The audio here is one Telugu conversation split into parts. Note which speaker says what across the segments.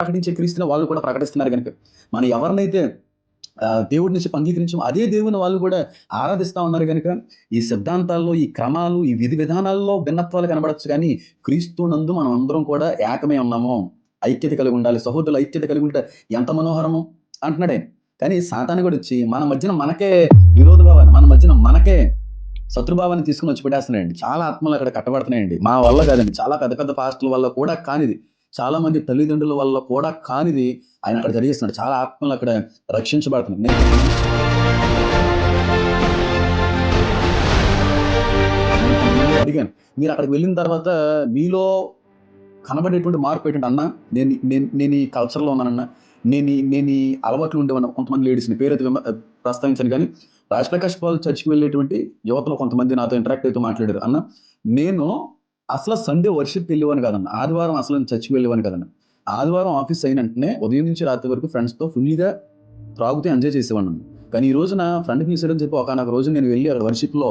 Speaker 1: ప్రకటించే క్రీస్తుని వాళ్ళు కూడా ప్రకటిస్తున్నారు కనుక మనం ఎవరినైతే దేవుడి నుంచి అంగీకరించాం అదే దేవుని వాళ్ళు కూడా ఆరాధిస్తూ ఉన్నారు కనుక ఈ సిద్ధాంతాల్లో, ఈ క్రమాలు, ఈ విధి విధానాల్లో భిన్నత్వాలు కనబడచ్చు, కానీ క్రీస్తు నందు మనం అందరం కూడా ఏకమే ఉన్నాము, ఐక్యత కలిగి ఉండాలి. సహోదరులు ఐక్యత కలిగి ఉంటే ఎంత మనోహరము అంటున్నాడే. కానీ సాతాను కూడా వచ్చి మన మధ్యన మనకే విరోధ భావాన్ని, మన మధ్యన మనకే శత్రుభావాన్ని తీసుకుని వచ్చి పెట్టేస్తున్నాయండి. చాలా ఆత్మలు అక్కడ కట్టబడుతున్నాయండి. మా వల్ల కాదండి, చాలా పెద్ద పెద్ద పాస్టర్ల వల్ల కూడా కానిది, చాలా మంది తల్లిదండ్రుల వల్ల కూడా కానిది ఆయన అక్కడ జరిగిస్తున్నాడు. చాలా ఆత్మలు అక్కడ రక్షించబడుతున్నాయి. నేను అడిగాను, మీరు అక్కడికి వెళ్ళిన తర్వాత మీలో కనబడేటువంటి మార్పు ఏంటంటే, అన్న నేను ఈ కల్చర్లో ఉన్నానన్నా, నేను ఈ అలవాట్లు ఉండేవన్న కొంతమంది లేడీస్ని పేరైతే ప్రస్తావించాను, కానీ రాజప్రకాష్ పాల్ చర్చికి వెళ్ళేటువంటి యువతలో కొంతమంది నాతో ఇంటరాక్ట్ అవుతూ మాట్లాడారు. అన్న నేను అసలు సండే వర్షిప్కి వెళ్ళేవాని కాదన్న, ఆదివారం అసలు చర్చికి వెళ్ళేవాని కాదన్న, ఆదివారం ఆఫీస్ అయిన వెంటనే ఉదయం నుంచి రాత్రి వరకు ఫ్రెండ్స్తో ఫుల్గా త్రాగుతూ ఎంజాయ్ చేసేవాడిని. కానీ ఈ రోజున ఫ్రెండ్కి తీసేయడం చెప్పి ఒకనొక రోజు నేను వెళ్ళి అక్కడ వర్షిప్లో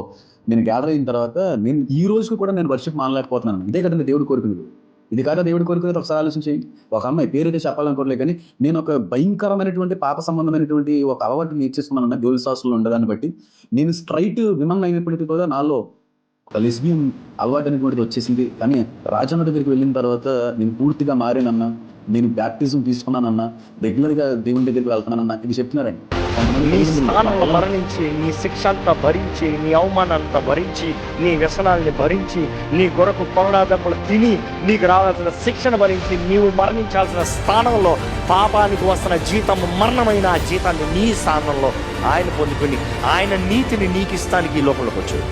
Speaker 1: నేను గ్యాదర్ అయిన తర్వాత నేను ఈ రోజుకి కూడా నేను వర్షిప్ మానలేకపోతున్నాను. ఇదే కదండి దేవుడి కోరికలు, ఇది కాదా దేవుడి కోరికలు? ఒకసారి ఆలోచించి, ఒక అమ్మాయి పేరైతే చెప్పాలనుకోవట్లేదు, కానీ నేను ఒక భయంకరమైనటువంటి పాప సంబంధమైనటువంటి ఒక అలవాటుని ఇచ్చేసుకున్నాను గోల్డ్ సాసులు ఉండదాన్ని బట్టి. నేను స్ట్రైట్ విమన్ అయినప్పటికీ కూడా నాలో ఒక లెస్బియన్ అలవాటు అనేటువంటిది వచ్చేసింది. కానీ రాజన్న దగ్గరికి వెళ్ళిన తర్వాత నేను పూర్తిగా మారానన్నా, నేను బ్యాప్టిజం తీసుకున్నానన్నా, రెగ్యులర్గా దేవుని దగ్గరికి వెళ్తున్నానన్నా, ఇది చెప్తున్నారండి.
Speaker 2: నీ స్థానంలో మరణించి, నీ శిక్ష అంతా భరించి, నీ అవమానాలంతా భరించి, నీ వ్యసనాల్ని భరించి, నీ కొరకు కొరడాదములు తిని నీకు రావాల్సిన శిక్షణ భరించి, నీవు మరణించాల్సిన స్థానంలో పాపానికి వస్తున్న జీతం మరణమైన ఆ జీతాన్ని నీ స్థానంలో ఆయన పొందుకొని ఆయన నీతిని నీకు ఇస్తానికి ఈ లోకంలోకి వచ్చాడు.